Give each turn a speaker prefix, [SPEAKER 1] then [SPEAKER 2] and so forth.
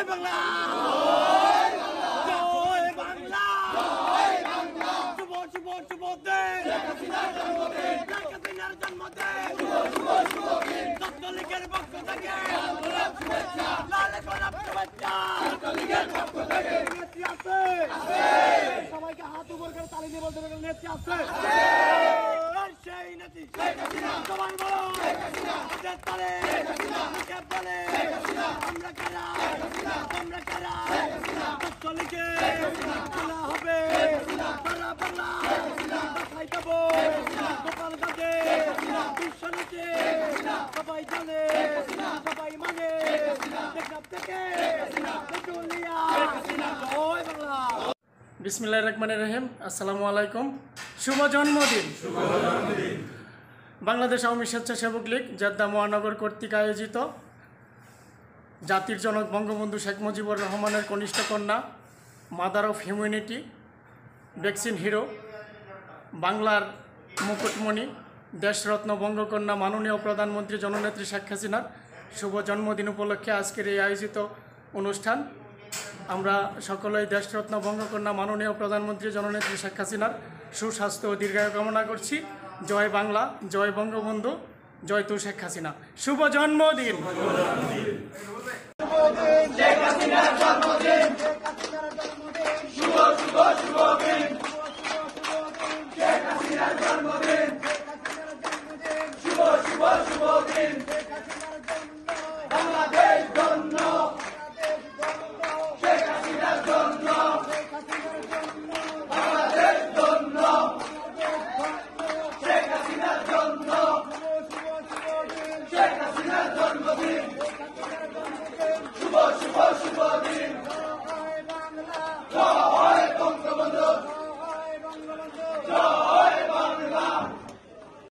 [SPEAKER 1] জয় বাংলা, জয় বাংলা, শুভ শুভ শুভ দিন, হাসিনার জন্মদিন, ছাত্রলীগের পক্ষ থেকে লাল গোলাপ শুভেচ্ছা। নেত্রী আছে, সবাইকে হাত উপর করে তালি দিয়ে বলতে হবে নেত্রী আছে। সেই নেত্রী সবাই বলো আমাদের তালে কে বলে আমরা কারা, আমরা কারা, ছাত্রলীগে খেলা হবে সারা বাংলা, বাসায় যাবো গোপাল গাছে বিশ্ব নেচে, সবাই জানে সবাই মানে দেখাব থেকে চলিয়া। জয় বাংলা।
[SPEAKER 2] বিসমিল্লাহির রহমানির রহিম। আসসালামু আলাইকুম। শুভ জন্মদিন। বাংলাদেশ আওয়ামী স্বেচ্ছাসেবক লীগ জেদ্দা মহানগর কর্তৃক আয়োজিত জাতির জনক বঙ্গবন্ধু শেখ মুজিবুর রহমানের কনিষ্ঠ কন্যা, mother of humanity, vaccine hero, বাংলার মুকুটমণি, দেশরত্ন বঙ্গকন্যা মাননীয় প্রধানমন্ত্রী জননেত্রী শেখ হাসিনার শুভ জন্মদিন উপলক্ষে আজকের এই আয়োজিত অনুষ্ঠান। আমরা সকলেই দেশরত্ন বঙ্গকন্যা মাননীয় প্রধানমন্ত্রী জননেত্রী শেখ হাসিনার সুস্বাস্থ্য ও দীর্ঘায়ু কামনা করছি। জয় বাংলা, জয় বঙ্গবন্ধু, জয় তু শেখ হাসিনা। শুভ জন্মদিন।